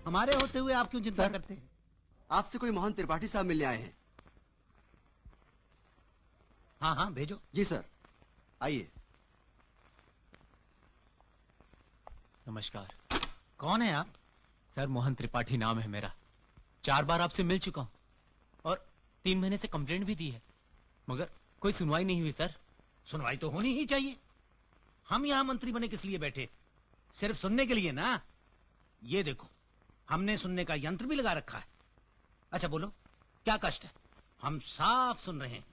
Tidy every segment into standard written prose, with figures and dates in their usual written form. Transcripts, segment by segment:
हमारे होते हुए आप क्यों चिंता करते हैं? आपसे कोई मोहन त्रिपाठी साहब मिलने आए हैं। हाँ हाँ भेजो। जी सर, आइए। नमस्कार। कौन है आप? सर मोहन त्रिपाठी नाम है मेरा। 4 बार आपसे मिल चुका हूं और 3 महीने से कंप्लेंट भी दी है, मगर कोई सुनवाई नहीं हुई सर। सुनवाई तो होनी ही चाहिए। हम यहां मंत्री बने किस लिए बैठे? सिर्फ सुनने के लिए ना। ये देखो, हमने सुनने का यंत्र भी लगा रखा है। अच्छा बोलो, क्या कष्ट है? हम साफ सुन रहे हैं।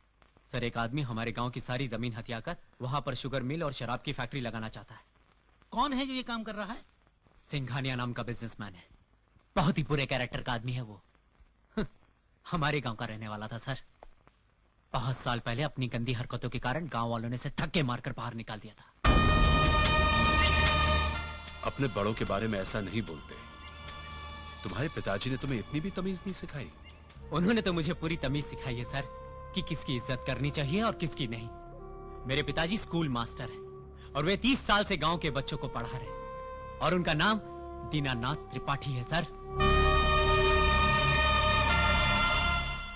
सर एक आदमी हमारे गांव की सारी जमीन हथिया कर वहां पर शुगर मिल और शराब की फैक्ट्री लगाना चाहता है। कौन है जो ये काम कर रहा है? सिंघानिया नाम का बिजनेसमैन है। बहुत ही बुरे कैरेक्टर का आदमी है वो। हमारे गांव का रहने वाला था सर। 5 साल पहले अपनी गंदी हरकतों के कारण गांव वालों ने इसे धक्के मारकर बाहर निकाल दिया था। अपने बड़ों के बारे में ऐसा नहीं बोलते। तुम्हारे पिताजी ने तुम्हें इतनी भी तमीज नहीं सिखाई? उन्होंने तो मुझे पूरी तमीज सिखाई है सर कि किसकी इज्जत करनी चाहिए और किसकी नहीं। मेरे पिताजी स्कूल मास्टर हैं और वे 30 साल से गांव के बच्चों को पढ़ा रहे हैं और उनका नाम दीनानाथ त्रिपाठी है सर।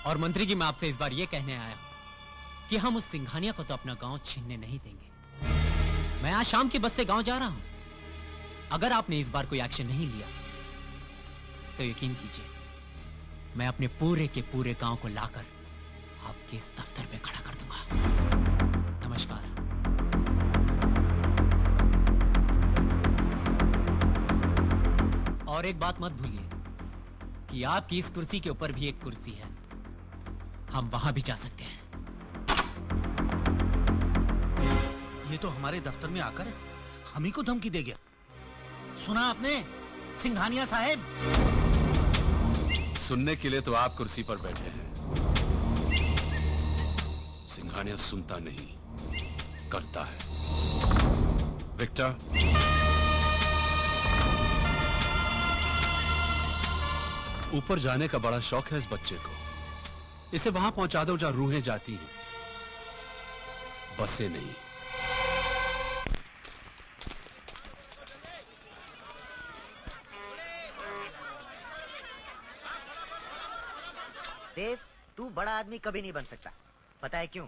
और मंत्री जी, मैं आपसे इस बार ये कहने आया हूं कि हम उस सिंघानिया को तो अपना गांव छीनने नहीं देंगे। मैं आज शाम की बस से गांव जा रहा हूं। अगर आपने इस बार कोई एक्शन नहीं लिया तो यकीन कीजिए मैं अपने पूरे के पूरे गांव को लाकर आपके इस दफ्तर में खड़ा कर दूंगा। नमस्कार। और एक बात मत भूलिए कि आपकी इस कुर्सी के ऊपर भी एक कुर्सी है, हम वहां भी जा सकते हैं। ये तो हमारे दफ्तर में आकर हम ही को धमकी दे गया। सुना आपने सिंघानिया साहब? सुनने के लिए तो आप कुर्सी पर बैठे हैं। सिंघानिया सुनता नहीं, करता है। विक्टर, ऊपर जाने का बड़ा शौक है इस बच्चे को। इसे वहां पहुंचा दो जहां रूहें जाती हैं, बसें नहीं। देव, तू बड़ा आदमी कभी नहीं बन सकता। पता है क्यों?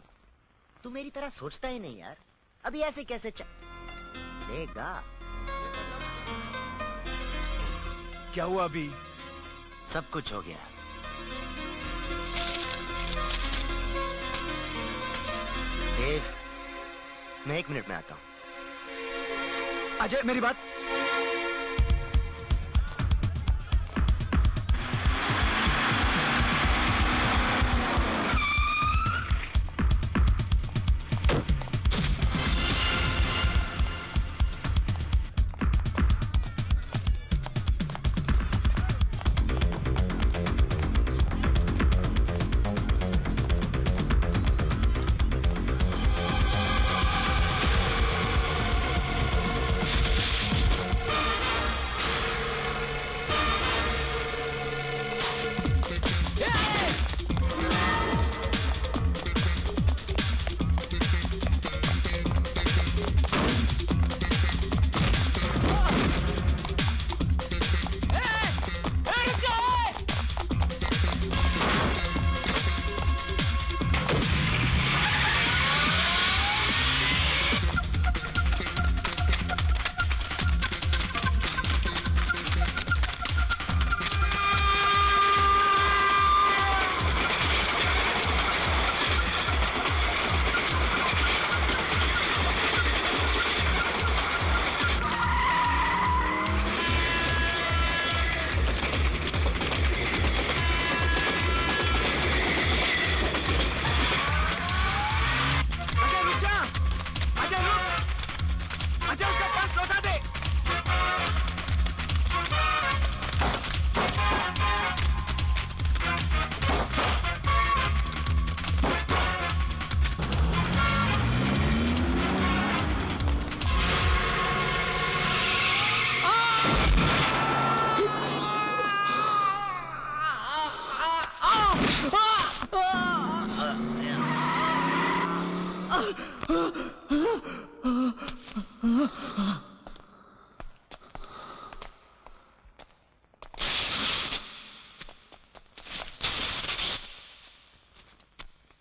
तू मेरी तरह सोचता ही नहीं यार। अभी ऐसे कैसे चलेगा? क्या हुआ अभी? सब कुछ हो गया। देव, मैं 1 मिनट में आता हूं। अजय, मेरी बात।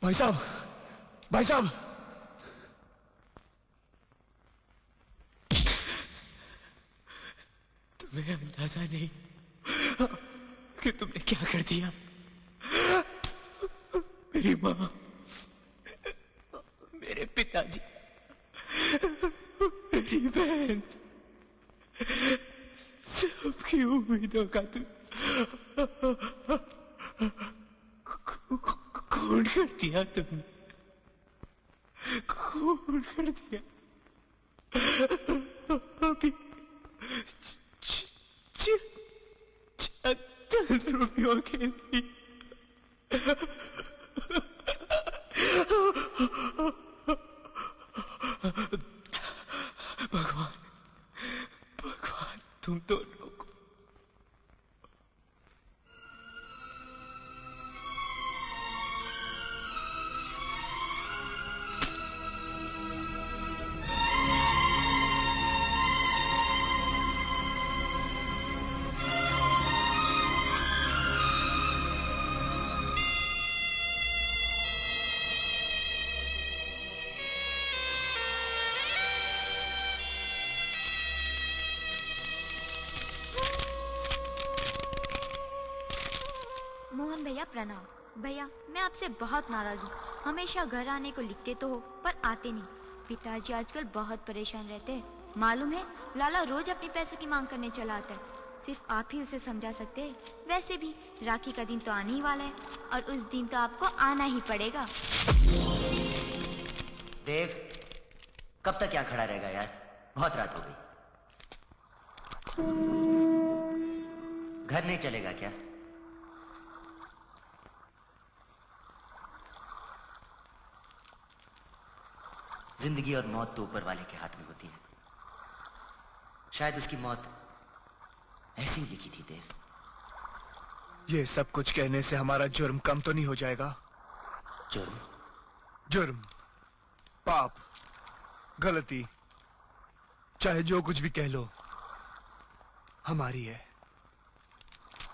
भाई साहब, भाई साहब, तुम्हें अंदाजा नहीं कि तुमने क्या कर दिया। मेरी माँ, मेरे पिताजी, मेरी बहन, सबकी उम्मीदों का तुम खून कर दिया। तुमने खून कर दिया। अभी चंद रुपयों के लिए भगवान, भगवान तुम दोनों को मोहन भैया प्रणाम। भैया मैं आपसे बहुत नाराज हूँ। हमेशा घर आने को लिखते तो हो पर आते नहीं। पिताजी आजकल बहुत परेशान रहते हैं। मालूम है लाला रोज अपने पैसों की मांग करने चला आता है। सिर्फ आप ही उसे समझा सकते हैं। वैसे भी राखी का दिन तो आने ही वाला है और उस दिन तो आपको आना ही पड़ेगा। देव, कब तक यहाँ खड़ा रहेगा यार? बहुत रात हो गई। घर नहीं चलेगा क्या? जिंदगी और मौत तो ऊपर वाले के हाथ में होती है। शायद उसकी मौत ऐसी ही लिखी थी देव। ये सब कुछ कहने से हमारा जुर्म कम तो नहीं हो जाएगा? जुर्म? जुर्म, पाप, गलती, चाहे जो कुछ भी कह लो, हमारी है।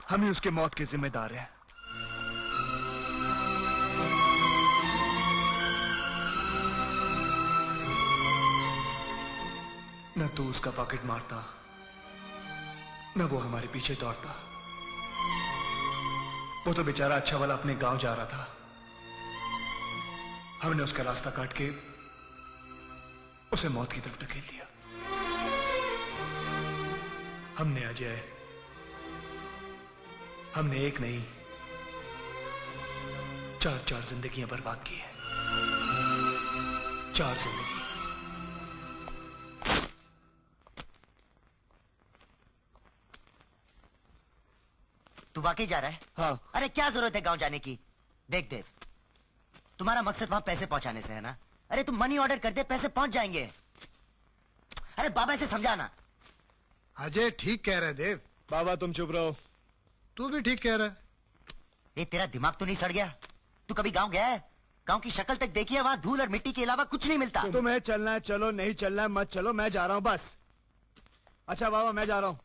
हम ही उसके मौत के जिम्मेदार हैं। न तू उसका पॉकेट मारता, न वो हमारे पीछे दौड़ता। वो तो बेचारा अच्छा वाला अपने गांव जा रहा था। हमने उसका रास्ता काट के उसे मौत की तरफ ढकेल दिया। हमने अजय, हमने एक नहीं 4 जिंदगियां बर्बाद की है। 4 जिंदगी। तू वाकई जा रहा है? हाँ। अरे क्या जरूरत है गांव जाने की? देख देव, तुम्हारा मकसद वहां पैसे पहुंचाने से है ना? अरे तुम मनी ऑर्डर कर दे, पैसे पहुंच जाएंगे। अरे बाबा से समझाना। अजय ठीक कह रहे देव। बाबा तुम चुप रहो। तू भी ठीक कह रहा है। ये तेरा दिमाग तो नहीं सड़ गया? तू कभी गांव गया है? गांव की शक्ल तक देखी है? वहां धूल और मिट्टी के अलावा कुछ नहीं मिलता। तुम्हें चलना है चलो, नहीं चलना है मत चलो। मैं जा रहा हूं बस। अच्छा बाबा मैं जा रहा हूं।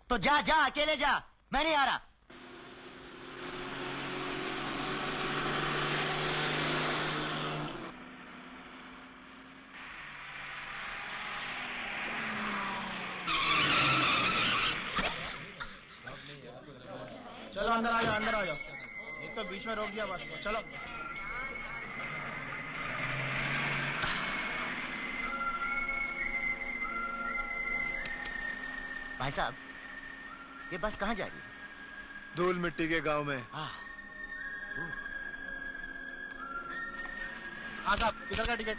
तो जा जा, अकेले जा, मैं नहीं आ रहा। चलो अंदर आ जाओ, अंदर आ जाओ। एक तो बीच में रोक दिया बस को। चलो भाई साहब, ये बस कहाँ जा रही है? धूल मिट्टी के गांव में। हाँ साहब, इधर का टिकट।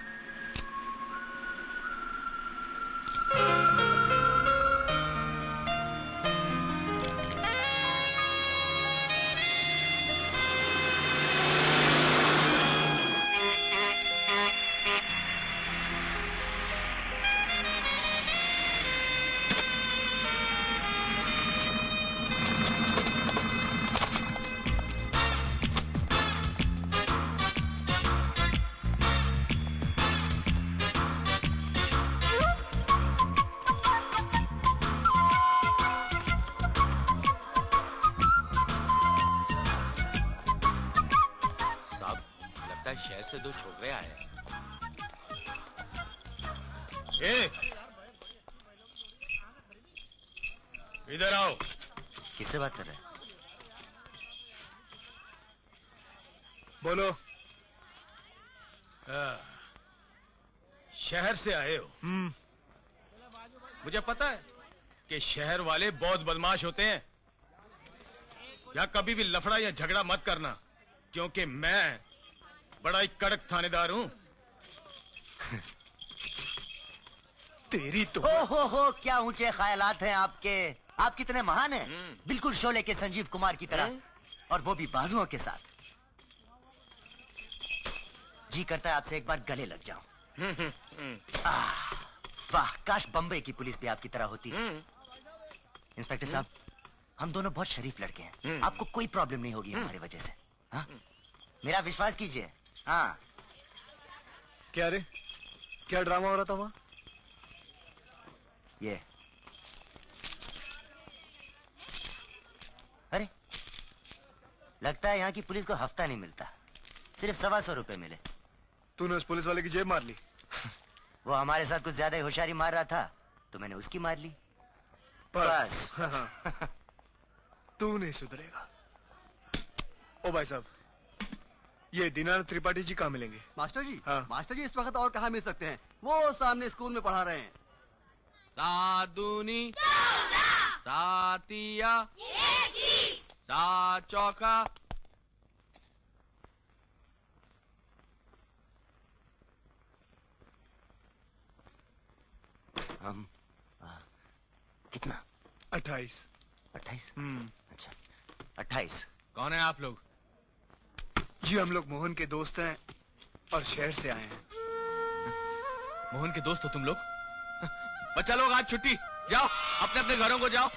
शहर से दो छोकरे आए हैं। इधर आओ। किससे बात कर रहे हैं? बोलो। शहर से आए हो? मुझे पता है कि शहर वाले बहुत बदमाश होते हैं। या कभी भी लफड़ा या झगड़ा मत करना, क्योंकि मैं बड़ा ही कड़क थानेदार हूं। तेरी तो हो क्या ऊंचे ख्यालात हैं आपके। आप कितने महान हैं, बिल्कुल शोले के संजीव कुमार की तरह, और वो भी बाजुओं के साथ। जी करता है आपसे एक बार गले लग जाऊं। वाह, काश बम्बई की पुलिस भी आपकी तरह होती। इंस्पेक्टर साहब, हम दोनों बहुत शरीफ लड़के हैं। आपको कोई प्रॉब्लम नहीं होगी हमारी वजह से। हाँ? मेरा विश्वास कीजिए। हाँ। क्या रे, क्या ड्रामा हो रहा था वहां? ये अरे, लगता है यहाँ की पुलिस को हफ्ता नहीं मिलता, सिर्फ 125 रुपए मिले। तूने उस पुलिस वाले की जेब मार ली? वो हमारे साथ कुछ ज्यादा ही होशियारी मार रहा था, तो मैंने उसकी मार ली। बस। तू नहीं सुधरेगा। ओ भाई साहब, ये दीनानाथ त्रिपाठी जी कहाँ मिलेंगे? मास्टर जी? हाँ। मास्टर जी इस वक्त और कहाँ मिल सकते हैं? वो सामने स्कूल में पढ़ा रहे हैं। सादूनी, सातिया, सात चौका। हम कितना? 28। 28? अच्छा, 28। कौन है आप लोग? जी हम लोग मोहन के दोस्त हैं और शहर से आए हैं। मोहन के दोस्त हो तुम लोग? बच्चा लोग आज छुट्टी, जाओ अपने अपने घरों को जाओ।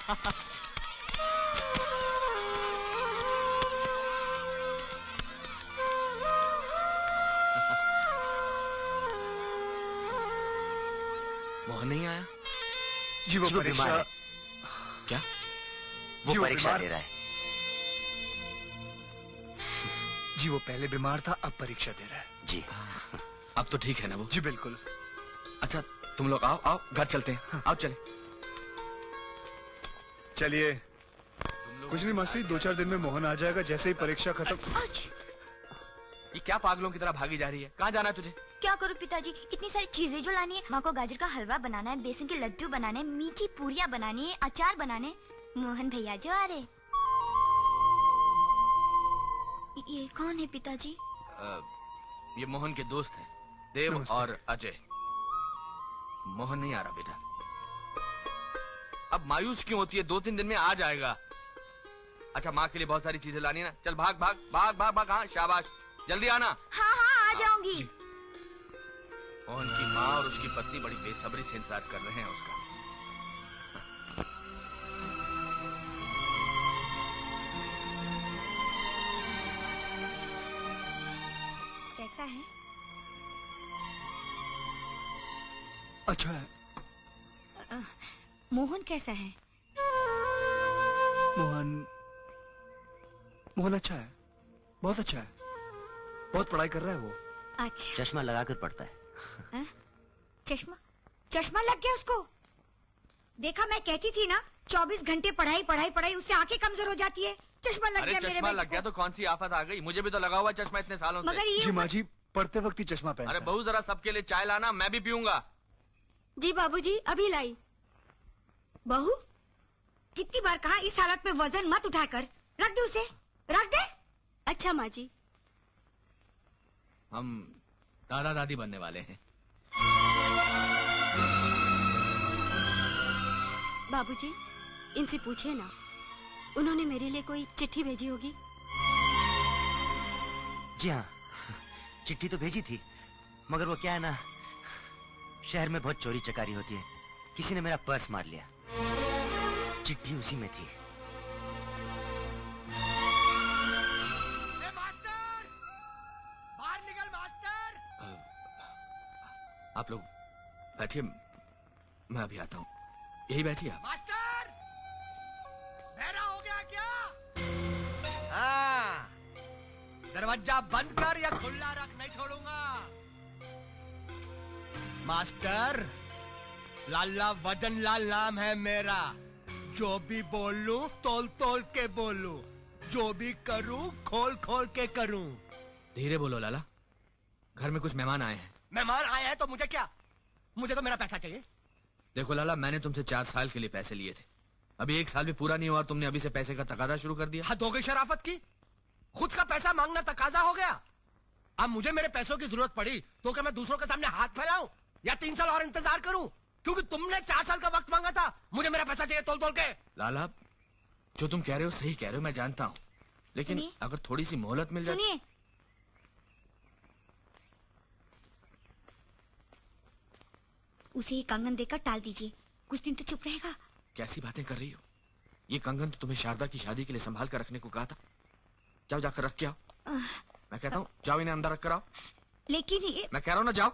मोहन नहीं आया? जी वो परीक्षा। क्या? वो परीक्षा दे रहा है। जी वो पहले बीमार था, अब परीक्षा दे रहा है। जी अब तो ठीक है ना वो? जी बिल्कुल। अच्छा तुम लोग आओ आओ, घर चलते हैं। आओ चले। चलिए। कुछ नहीं मास्टर, 2-4 दिन में मोहन आ जाएगा, जैसे ही परीक्षा खत्म। ये क्या पागलों की तरह भागी जा रही है? कहाँ जाना है तुझे? क्या करूं पिताजी, इतनी सारी चीजें जो लानी है। माँ को गाजर का हलवा बनाना है, बेसन के लड्डू बनाने, मीठी पूरियाँ बनानी है, अचार बनाने। मोहन भैया जो आ रहे। ये कौन है पिताजी? ये मोहन के दोस्त हैं, देव और अजय। मोहन नहीं आ रहा बेटा। अब मायूस क्यों होती है? 2-3 दिन में आ जाएगा। अच्छा माँ के लिए बहुत सारी चीजें लानी है ना। चल भाग भाग भाग भाग भाग। हाँ शाबाश, जल्दी आना। हाँ हाँ आ जाऊंगी। मोहन की माँ और उसकी पत्नी बड़ी बेसब्री से इंतजार कर रहे हैं उसका। कैसा है? अच्छा है। मोहन कैसा है? मोहन अच्छा है, बहुत अच्छा है। बहुत पढ़ाई कर रहा है वो। अच्छा। चश्मा लगाकर पढ़ता है। चश्मा लग गया उसको? देखा, मैं कहती थी ना, 24 घंटे पढ़ाई पढ़ाई पढ़ाई, उससे आंखें कमजोर हो जाती है। चश्मा लग गया मेरे चश्मा लग गया तो कौन सी आफत आ गई? मुझे भी तो लगा हुआ चश्मा इतने सालों से। मगर ये जी माँ जी, पढ़ते वक्त ही चश्मा पहनता है। अरे बहू जरा सबके लिए चाय लाना, मैं भी पीऊंगा। जी बाबूजी, अभी लाई। बहू, कितनी बार कहा इस हालत में वजन मत उठाकर, रख दे उसे, रख दे। अच्छा माँ जी। हम दादा दादी बनने वाले हैं। बाबूजी, इनसे पूछिए ना, उन्होंने मेरे लिए कोई चिट्ठी भेजी होगी। जी हाँ, चिट्ठी तो भेजी थी, मगर वो क्या है ना, शहर में बहुत चोरी चकारी होती है। किसी ने मेरा पर्स मार लिया, चिट्ठी उसी में थी। मास्टर, बाहर निकल मास्टर। आप लोग बैठिए, मैं अभी आता हूँ। यही बैठिए आप। मास्टर, बहरा हो गया क्या? हाँ, दरवाजा बंद कर या खुला रख, नहीं छोड़ूंगा। मास्टर, लाला वजन लाल नाम है मेरा। जो भी बोलूं तोल तोल के बोलूं, जो भी करूं खोल खोल के करूं। धीरे बोलो लाला, घर में कुछ मेहमान आए हैं। मेहमान आए हैं तो मुझे क्या, मुझे तो मेरा पैसा चाहिए। देखो लाला, मैंने तुमसे 4 साल के लिए पैसे लिए थे, अभी 1 साल भी पूरा नहीं हुआ और तुमने अभी से पैसे का तकाजा शुरू कर दिया। हद हो गई शराफत की, खुद का पैसा मांगना तकाजा हो गया। अब मुझे मेरे पैसों की जरूरत पड़ी तो क्या मैं दूसरों के सामने हाथ फैलाऊं या 3 साल और इंतजार करूं? क्योंकि तुमने 4 साल का वक्त मांगा था, मुझे मेरा पैसा चाहिए तोल तोल के। लाला, जो तुम कह रहे हो सही कह रहे हो, मैं जानता हूँ, लेकिन अगर थोड़ी सी मोहलत मिल जाए। सुनिए, उसे ये कंगन देकर टाल दीजिए, कुछ दिन तो चुप रहेगा। कैसी बातें कर रही हो? ये कंगन तो तुम्हें शारदा की शादी के लिए संभाल कर रखने को कहा था। जाओ जाकर रख के आओ। मैं कहता हूँ जाओ, इन्हें अंदर रख कर आओ। लेकिन ये मैं कह रहा हूँ ना, जाओ।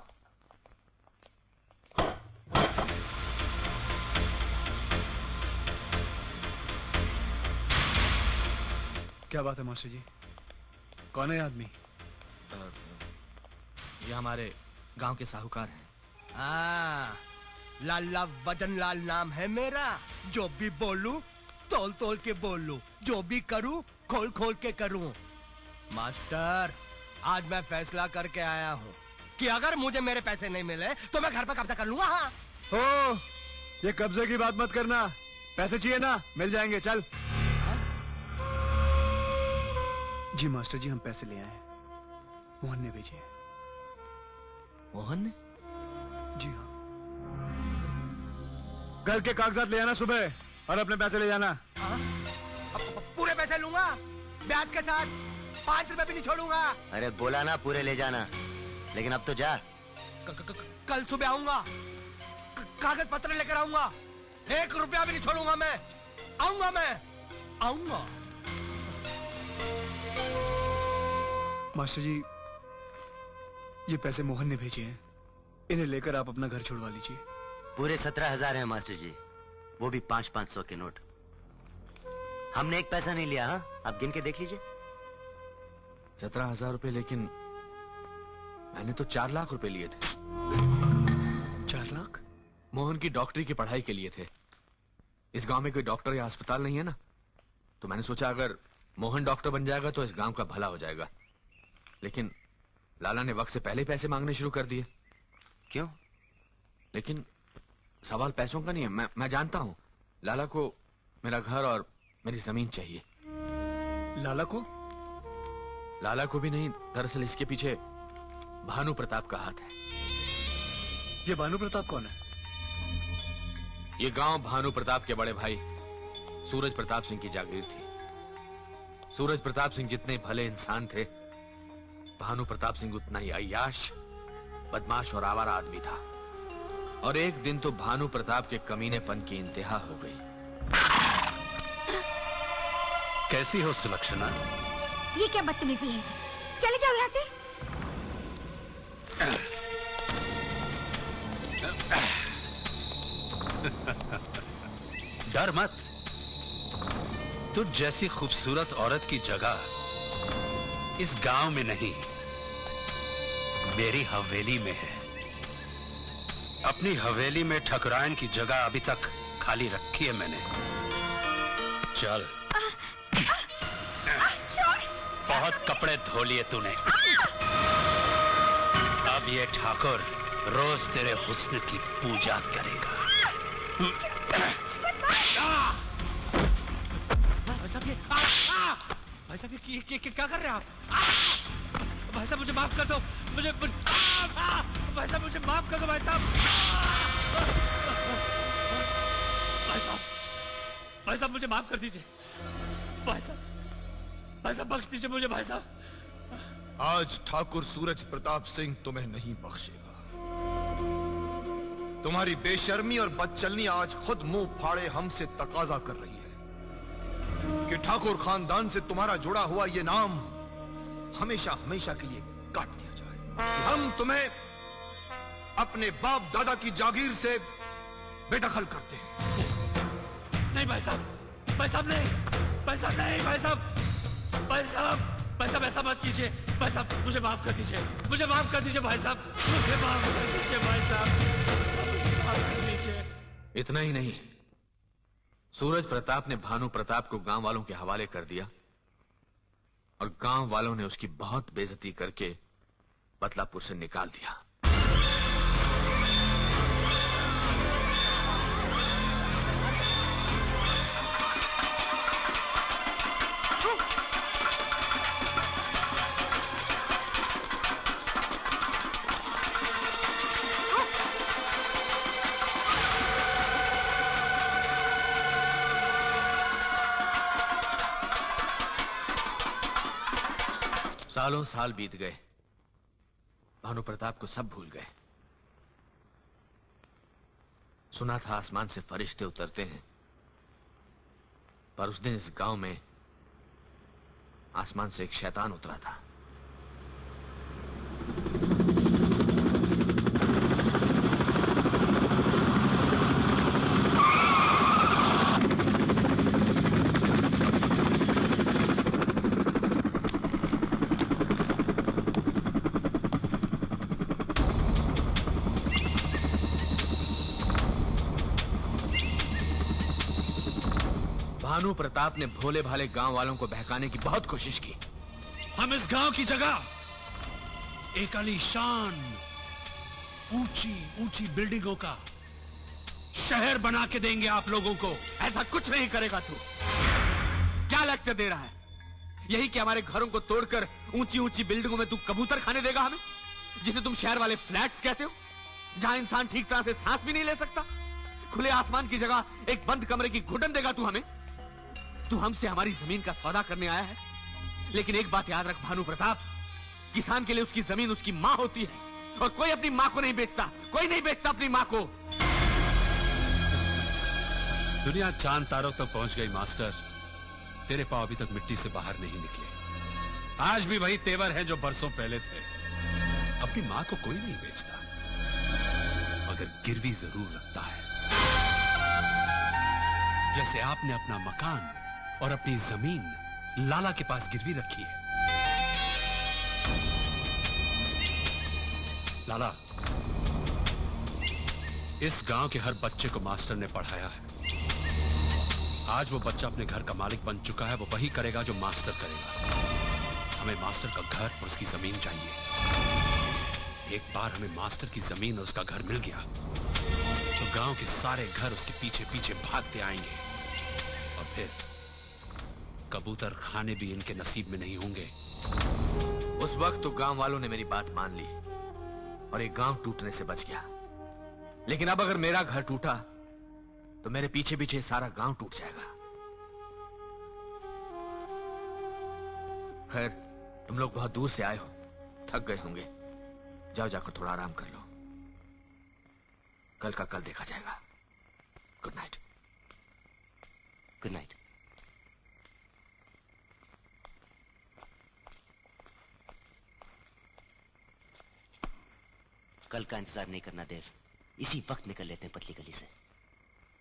क्या बात है मास्टर जी, कौन है आदमी? ये हमारे गांव के साहूकार हैं। लाला वजन लाल नाम है मेरा। जो भी बोलूं तोल तोल के बोलूं, जो भी करूं खोल खोल के करूं। मास्टर, आज मैं फैसला करके आया हूं कि अगर मुझे मेरे पैसे नहीं मिले तो मैं घर पर कब्जा कर लूंगा। हाँ। ओ, ये कब्जे की बात मत करना, पैसे चाहिए ना, मिल जाएंगे, चल। जी मास्टर जी, हम पैसे ले आए, मोहन ने भेजे। मोहन ने? जी हाँ। घर के कागजात ले आना सुबह और अपने पैसे ले जाना। पूरे पैसे लूंगा, ब्याज के साथ, 5 रुपए भी नहीं छोड़ूंगा। अरे बोला ना पूरे ले जाना, लेकिन अब तो जा। कल सुबह आऊंगा, कागज पत्र लेकर आऊंगा, 1 रुपया भी नहीं छोड़ूंगा। मैं आऊंगा। मास्टर जी, ये पैसे मोहन ने भेजे हैं, इन्हें लेकर आप अपना घर छुड़वा लीजिए। पूरे 17,000 हैं मास्टर जी, वो भी 500-500 के नोट। हमने एक पैसा नहीं लिया। हाँ, आप गिन के देख लीजिए। 17,000 रुपए, लेकिन मैंने तो 4 लाख रुपए लिए थे। 4 लाख? मोहन की डॉक्टरी की पढ़ाई के लिए थे। इस गांव में कोई डॉक्टर या अस्पताल नहीं है ना, तो मैंने सोचा अगर मोहन डॉक्टर बन जाएगा तो इस गांव का भला हो जाएगा। लेकिन लाला ने वक्त से पहले पैसे मांगने शुरू कर दिए। क्यों? लेकिन सवाल पैसों का नहीं है, मैं जानता हूं। लाला को मेरा घर और मेरी जमीन चाहिए। लाला को? लाला को भी नहीं, दरअसल इसके पीछे भानु प्रताप का हाथ है। ये भानु प्रताप कौन है? ये गांव भानु प्रताप के बड़े भाई सूरज प्रताप सिंह की जागीर थी। सूरज प्रताप सिंह जितने भले इंसान थे, भानु प्रताप सिंह उतना ही अय्याश, बदमाश और आवारा आदमी था। और एक दिन तो भानु प्रताप के कमीनेपन की इंतहा हो गई। कैसी हो सुलक्षणा? ये क्या बदतमीजी है, चले जाओ यहाँ से। डर मत, तुझ जैसी खूबसूरत औरत की जगह इस गांव में नहीं, मेरी हवेली में है। अपनी हवेली में ठकुराइन की जगह अभी तक खाली रखी है मैंने। चल। बहुत कपड़े धो लिए तूने, अब ये ठाकुर रोज तेरे हुस्न की पूजा करेगा। भाई साहब ये क्या कर रहे हैं आप? भाई साहब मुझे माफ कर दो, मुझे भाई साहब मुझे माफ कर दो। भाई साहब भाई साहब मुझे माफ कर दीजिए। भाई साहब बख्श दीजिए मुझे। भाई साहब, आज ठाकुर सूरज प्रताप सिंह तुम्हें नहीं बख्शेगा। तुम्हारी बेशर्मी और बदचलनी आज खुद मुंह फाड़े हमसे तकाजा कर रही है कि ठाकुर खानदान से तुम्हारा जुड़ा हुआ ये नाम हमेशा हमेशा के लिए काट दिया जाए। हम तुम्हें अपने बाप दादा की जागीर से बेदखल करते हैं। नहीं भाई साहब नहीं, भाई साहब नहीं, भाई साहब भाई साहब ऐसा मत कीजिए, भाई साहब मुझे माफ कर दीजिए, मुझे माफ कर दीजिए भाई साहब, मुझे माफ कर दीजिए भाई साहब, मुझे माफ कर दीजिए। इतना ही नहीं, सूरज प्रताप ने भानु प्रताप को गांव वालों के हवाले कर दिया और गांव वालों ने उसकी बहुत बेइज्जती करके बदलापुर से निकाल दिया। सालों साल बीत गए, भानु प्रताप को सब भूल गए। सुना था आसमान से फरिश्ते उतरते हैं, पर उस दिन इस गांव में आसमान से एक शैतान उतरा था। भानु प्रताप ने भोले भाले गांव वालों को बहकाने की बहुत कोशिश की। हम इस गांव की जगह एक आलीशान ऊंची ऊंची बिल्डिंगों का शहर बना के देंगे आप लोगों को। ऐसा कुछ नहीं करेगा तू। क्या लेक्चर दे रहा है? यही कि हमारे घरों को तोड़कर ऊंची ऊंची बिल्डिंगों में तू कबूतर खाने देगा हमें, जिसे तुम शहर वाले फ्लैट्स कहते हो, जहां इंसान ठीक तरह से सांस भी नहीं ले सकता। खुले आसमान की जगह एक बंद कमरे की घुटन देगा तू हमें। तू हमसे हमारी जमीन का सौदा करने आया है, लेकिन एक बात याद रख भानु प्रताप, किसान के लिए उसकी जमीन उसकी मां होती है और कोई अपनी मां को नहीं बेचता, कोई नहीं बेचता अपनी मां को। दुनिया चांद तारों तक पहुंच गई मास्टर, तेरे पांव अभी तक मिट्टी से बाहर नहीं निकले। आज भी वही तेवर है जो बरसों पहले थे। अपनी मां को कोई नहीं बेचता, मगर गिरवी जरूर रखता है। जैसे आपने अपना मकान और अपनी जमीन लाला के पास गिरवी रखी है। लाला, इस गांव के हर बच्चे को मास्टर ने पढ़ाया है। आज वो बच्चा अपने घर का मालिक बन चुका है, वो वही करेगा जो मास्टर करेगा। हमें मास्टर का घर और उसकी जमीन चाहिए। एक बार हमें मास्टर की जमीन और उसका घर मिल गया तो गांव के सारे घर उसके पीछे पीछे भागते आएंगे और फिर कबूतर खाने भी इनके नसीब में नहीं होंगे। उस वक्त तो गांव वालों ने मेरी बात मान ली और एक गांव टूटने से बच गया, लेकिन अब अगर मेरा घर टूटा तो मेरे पीछे पीछे सारा गांव टूट जाएगा। खैर, तुम लोग बहुत दूर से आए हो, थक गए होंगे, जाओ जाकर थोड़ा आराम कर लो। कल का कल देखा जाएगा। Good night. Good night. कल का इंतजार नहीं करना देव, इसी वक्त निकल लेते हैं पतली गली से।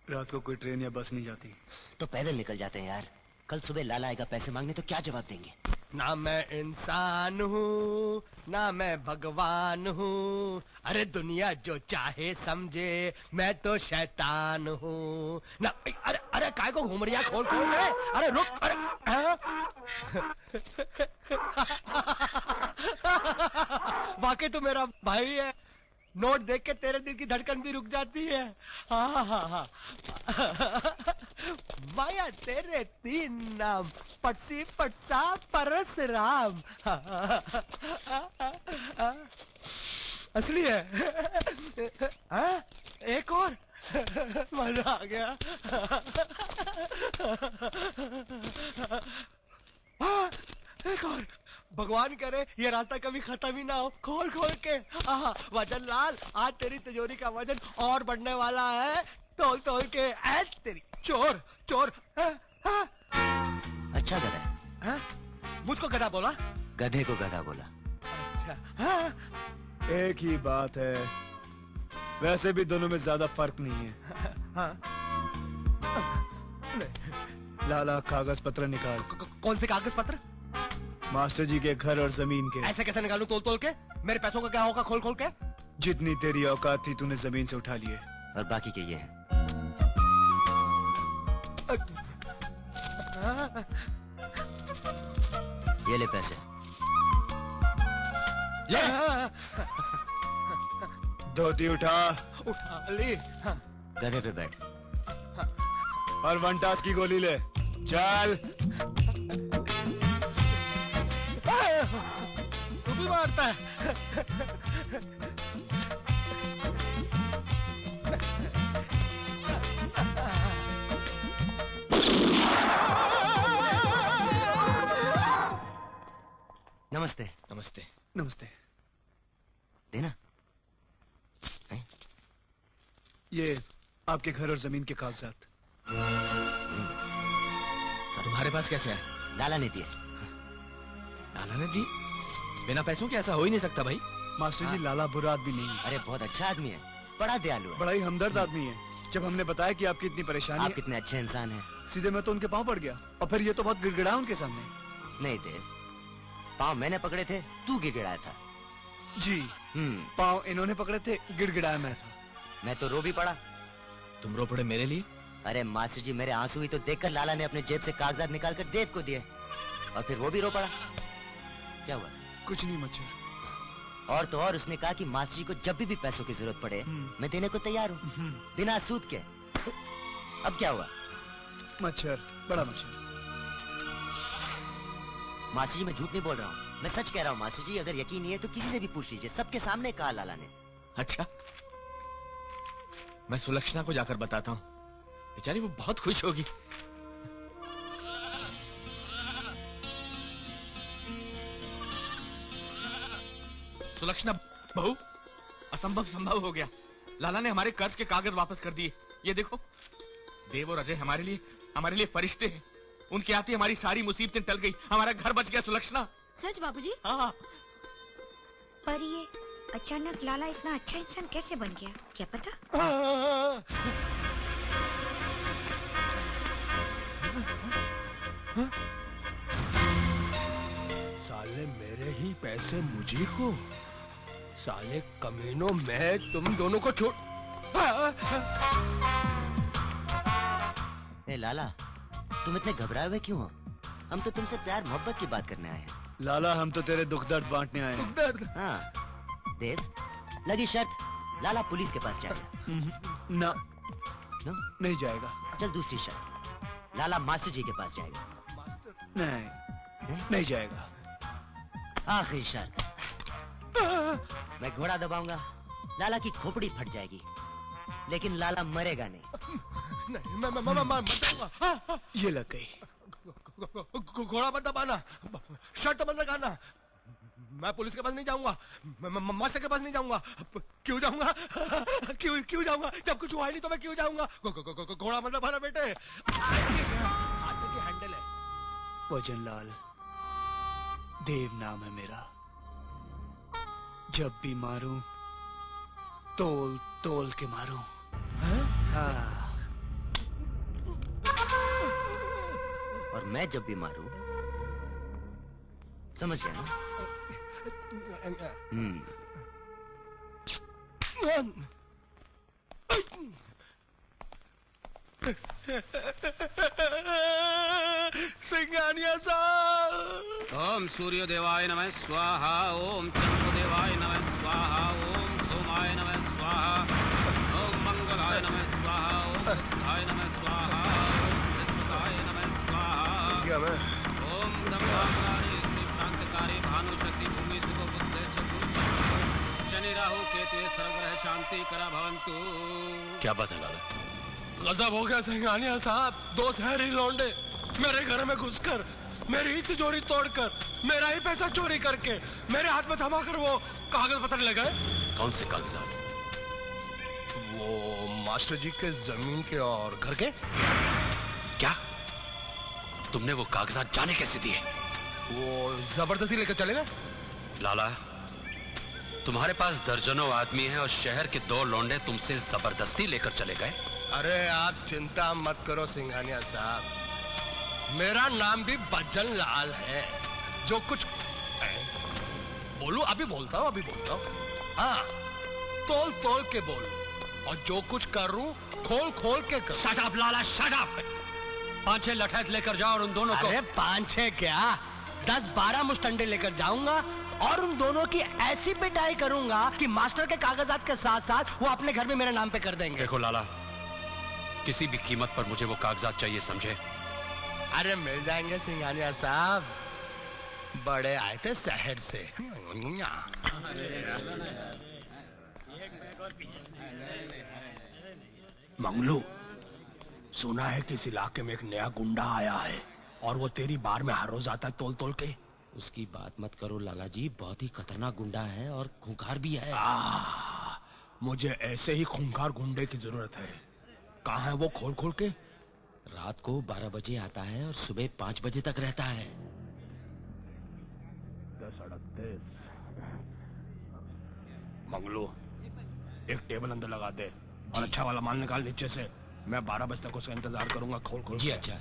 रात को कोई ट्रेन या बस नहीं जाती तो पैदल निकल जाते हैं यार। कल सुबह लाला आएगा पैसे मांगने तो क्या जवाब देंगे? ना मैं इंसान हूँ ना मैं भगवान हूँ, अरे दुनिया जो चाहे समझे, मैं तो शैतान हूँ ना। अरे अरे काय को घूम रही है? खोल खोल के, अरे रुक, अरे वाकई तो मेरा भाई है। नोट देख के तेरे दिल की धड़कन भी रुक जाती है। माया तेरे 3 नाम, पटसी पटसा परसराम। असली है। एक और मजा आ गया। एक और। भगवान करे ये रास्ता कभी खत्म ही ना हो। खोल खोल के। वजन लाल, आज तेरी तिजोरी का वजन और बढ़ने वाला है। तोल तोल के। तेरी चोर चोर। अच्छा गधा है। मुझको गधा बोला? गधे को गधा बोला। अच्छा। एक ही बात है, वैसे भी दोनों में ज्यादा फर्क नहीं है। लाला कागज पत्र निकाल। कौन से कागज पत्र? मास्टर जी के घर और जमीन के। ऐसे कैसे निकालूं तोल तोल के? मेरे पैसों का क्या होगा खोल खोल के? जितनी तेरी औकात थी तूने जमीन से उठा लिए। और बाकी के ये है। ये ले पैसे। ले। धोती उठा। उठा ली। गधे पे बैठ। और वनटास की गोली ले। चल। तू भी मारता है। नमस्ते। नमस्ते। नमस्ते। देना। ये आपके घर और जमीन के कागजात। सर तुम्हारे पास कैसे आए? लाला ने दिए। लाला ने दी? बिना पैसों के ऐसा हो ही नहीं सकता भाई। मास्टर जी लाला बुरा आदमी नहीं है। अरे बहुत अच्छा आदमी है, बड़ा दयालु है, बड़ा ही हमदर्द आदमी है। जब हमने बताया कि आपकी इतनी परेशानी आप कितने अच्छे इंसान हैं। सीधे मैं तो उनके पांव पड़ गया और फिर ये तो बहुत गिड़गिड़ा उनके सामने। नहीं देव, पाँव मैंने पकड़े थे, तू गिड़गिड़ाया था। जी। पाँव इन्होंने पकड़े थे, गिड़गिड़ाया मैं था। मैं तो रो भी पड़ा। तुम रो पड़े मेरे लिए? अरे मास्टर जी मेरे आंसू ही तो देखकर लाला ने अपने जेब से कागजात निकालकर देव को दिए और फिर वो भी रो पड़ा। क्या हुआ? कुछ नहीं मच्छर। और तो और उसने कहा कि मास्टर जी को जब भी पैसों की जरूरत पड़े मैं देने को तैयार हूँ, बिना सूद के। अब क्या हुआ? मच्छर, बड़ा मच्छर। मास्टर जी मैं झूठ नहीं बोल रहा हूँ, मैं सच कह रहा हूँ मास्टर जी। अगर यकीन नहीं है तो किसी से भी पूछ लीजिए, सबके सामने कहा लाला ने। अच्छा, मैं सुलक्षणा को जाकर बताता हूँ, बेचारी वो बहुत खुश होगी। सुलक्षणा बहू, असंभव संभव हो गया। लाला ने हमारे कर्ज के कागज वापस कर दिए। ये देखो, देव और अजय हमारे लिए फरिश्ते हैं। उनके आते हमारी सारी मुसीबतें टल गई, हमारा घर बच गया। सुलक्षणा सच बाबूजी? हाँ। पर ये अचानक लाला इतना अच्छा इंसान कैसे बन गया, क्या पता? साले मेरे ही पैसे मुझे को, साले कमीनों, मैं तुम दोनों को छोड़। ए लाला, तुम इतने घबराए हुए क्यों हो? हम तो तुमसे प्यार मोहब्बत की बात करने आए हैं। लाला हम तो तेरे दुख दर्द बांटने आए हैं। दर्द? हाँ देव, लगी शर्त, लाला पुलिस के पास जाएगा। ना, नो? नहीं जाएगा। चल दूसरी शर्त, लाला मास्टर जी के पास जाएगा। नहीं जाएगा। आखिरी शर्त, मैं घोड़ा दबाऊंगा, लाला की खोपड़ी फट जाएगी, लेकिन लाला मरेगा नहीं। नहीं, मैं मर जाऊंगा। ये लग गई। घोड़ा मत दबाना, शर्त मत लगाना। मैं पुलिस के पास नहीं जाऊंगा, मास्टर के पास नहीं जाऊंगा। क्यों जाऊंगा? क्यों जाऊंगा? जब कुछ हुआ ही नहीं तो मैं क्यों जाऊंगा? घोड़ा मत दबाना बेटे। हाथ की हैंडल है। वजनलाल, देव नाम है मेरा। जब भी मारूं तोल तोल के मारूं। हाँ। और मैं जब भी मारूं, समझ गया ना? सिंघानिया साहब। ओम सूर्य देवाय नमः स्वाहा, ओम चंद्र देवाय नमः स्वाहा, ओम सोमाय नमः स्वाहा, ओम मंगलाय नमः स्वाहा, ओम बुधाय नमः स्वाहा, ओम बृहस्पताय नमः स्वाहा। क्या मैं? ओम ब्रह्मांगारी क्रांतिकारी भानु शशि भूमि सुख बुद्धे चतुर्थ शनि राहु केतु सर्वग्रह शांति करा भवन्तु। क्या बात है लाला? गजब हो गया सिंघानिया साहब। दो शहरी लौंडे मेरे घर में घुसकर, मेरी ही तिजोरी तोड़कर, मेरा ही पैसा चोरी करके मेरे हाथ में थमा कर वो कागज पत्र ले गए। कौन से कागजात? वो मास्टर जी के जमीन के और घर के। क्या तुमने वो कागजात जाने कैसे दिए? वो जबरदस्ती लेकर चले गए। लाला, तुम्हारे पास दर्जनों आदमी हैं और शहर के दो लौंडे तुमसे जबरदस्ती लेकर चले गए। अरे आप चिंता मत करो सिंघानिया साहब, मेरा नाम भी बच्चन लाल है। जो कुछ बोलू अभी बोलता हूँ हाँ, तोल तोल के बोलू और जो कुछ करूं खोल खोल के करूं। शट अप लाला, शट अप। 5-6 लठैत लेकर जाओ और उन दोनों को। अरे 5-6 क्या, 10-12 मुश्तंडे लेकर जाऊंगा और उन दोनों की ऐसी पिटाई करूंगा कि मास्टर के कागजात के साथ साथ वो अपने घर में मेरे नाम पे कर देंगे। देखो लाला, किसी भी कीमत पर मुझे वो कागजात चाहिए, समझे? अरे मिल जाएंगे सिंघानिया साहब, बड़े आए थे शहर से। मंगलू, सुना है कि इस इलाके में एक नया गुंडा आया है और वो तेरी बार में हर रोज आता है तोल तोल के। उसकी बात मत करो लाला जी, बहुत ही खतरनाक गुंडा है और खूंखार भी है। मुझे ऐसे ही खूंखार गुंडे की जरूरत है। कहाँ है वो, खोल खोल के। रात को 12 बजे आता है और सुबह 5 बजे तक रहता है। 10-10 मंगलू, एक टेबल अंदर लगा दे और अच्छा वाला माल निकाल नीचे से। मैं 12 बजे तक उसका इंतजार करूंगा, खोल खोल। जी अच्छा।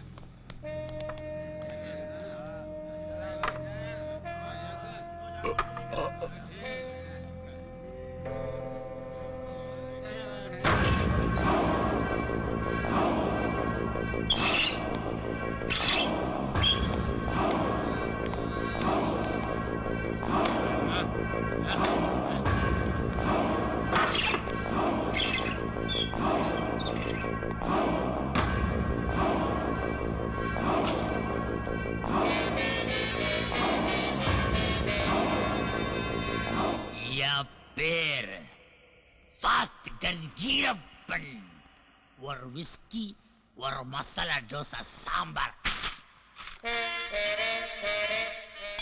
और विस्की और मसाला डोसा सांबर।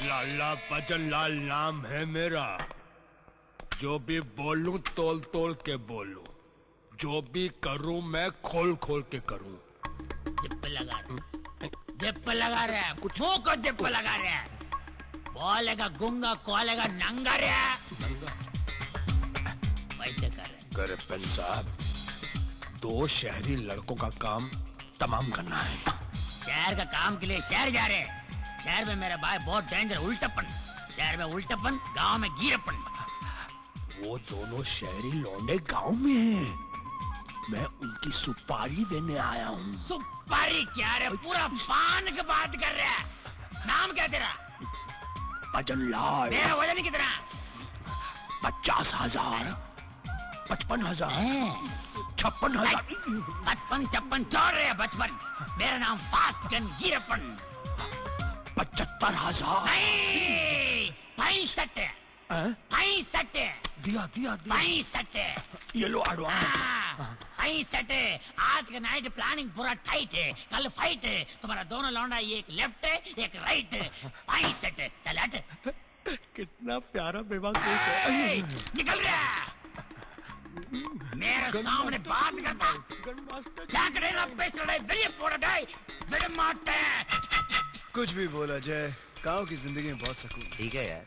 लाला भजन लाल नाम है मेरा। जो भी बोलूं तोल तोल के बोलूं, जो भी करूं मैं खोल खोल के करूं। जिप लगा रहा, जिप लगा रहा है, मुंह को जिप लगा रहा है। बोलेगा गुंगा, कॉलेगा नंगा रहा। वैसे कर रहे। गरपन साहब, 2 शहरी लड़कों का काम तमाम करना है। शहर का काम के लिए शहर जा रहे हैं। शहर में मेरा भाई बहुत डेंजर, उल्टापन। शहर में उल्टापन, गांव में गीरापन। वो दोनों शहरी लौंडे गांव में हैं। मैं उनकी सुपारी देने आया हूँ। सुपारी क्या रे, पूरा पान की बात कर रहा है। नाम क्या तेरा? भजन लाल। मेरा वजन कितना? 50,000, 55,000, 56,000। 55 छोड़ रहे हैं, 55। मेरा नाम फास्ट गन गिरपन। 75,000। नहीं, 65। 65। दिया। 65। ये लो एडवांस। 65। आज का नाइट प्लानिंग पूरा टाइट है। कल फाइट है। तुम्हारा दोनों लौंडा, एक लेफ्ट है एक राइट है। 65। चल हट। कितना प्यारा बेवकूफ है। निकल रहा। मेरे सामने बात करता। कुछ भी बोला जाए, गांव की जिंदगी में बहुत सुकून। ठीक है यार।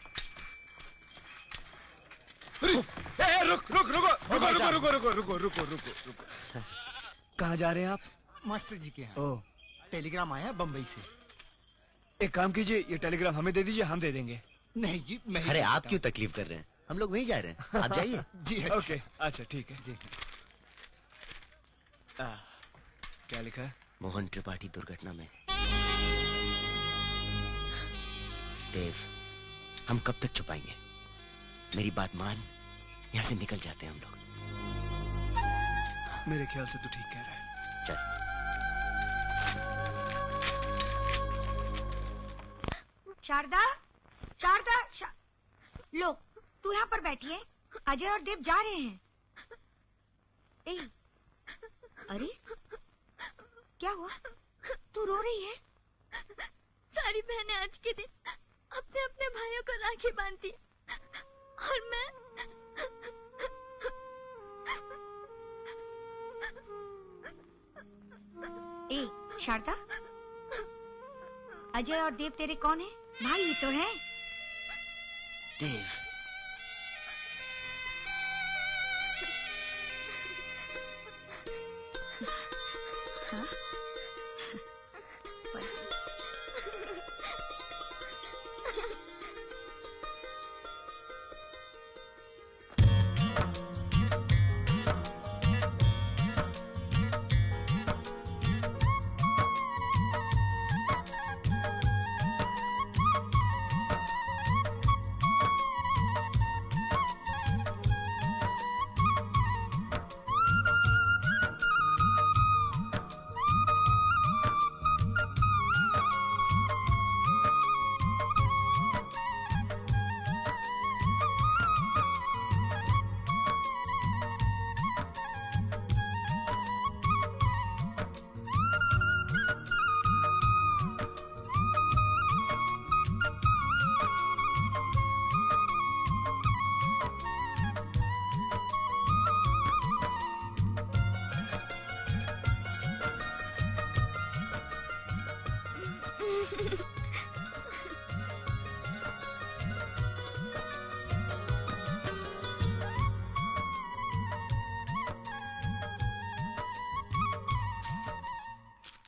रुको। कहाँ जा रहे हैं आप? मास्टर जी के यहाँ। ओह, टेलीग्राम आया बम्बई से। एक काम कीजिए, ये टेलीग्राम हमें दे दीजिए, हम दे देंगे। नहीं जी, मैं। अरे आप क्यों तकलीफ कर रहे हैं, हम लोग वहीं जा रहे हैं, आप जाइए। जी अच्छा। ओके, अच्छा ठीक है जी। क्या लिखा है? मोहन त्रिपाठी दुर्घटना में। देव, हम कब तक छुपाएंगे? मेरी बात मान, यहाँ से निकल जाते हैं हम लोग। मेरे ख्याल से तू ठीक कह रहा है। चल। शारदा, लो, तू यहाँ पर बैठी है। अजय और देव जा रहे हैं। अरे क्या हुआ, तू रो रही है? सारी बहनें आज के दिन अपने अपने भाइयों को राखी बांधती हैं और मैं शारदा, अजय और देव तेरे कौन है? भाई ही तो हैं। देव,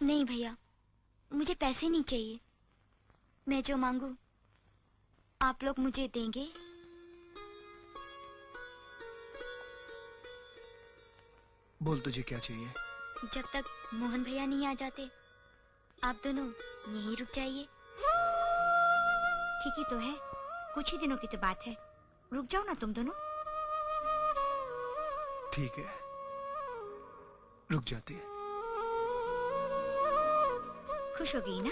नहीं भैया, मुझे पैसे नहीं चाहिए। मैं जो मांगू आप लोग मुझे देंगे? बोल तुझे क्या चाहिए? जब तक मोहन भैया नहीं आ जाते आप दोनों यहीं रुक जाइए। ठीक ही तो है, कुछ ही दिनों की तो बात है, रुक जाओ ना तुम दोनों। ठीक है, रुक जाते हैं। खुश हो गई ना?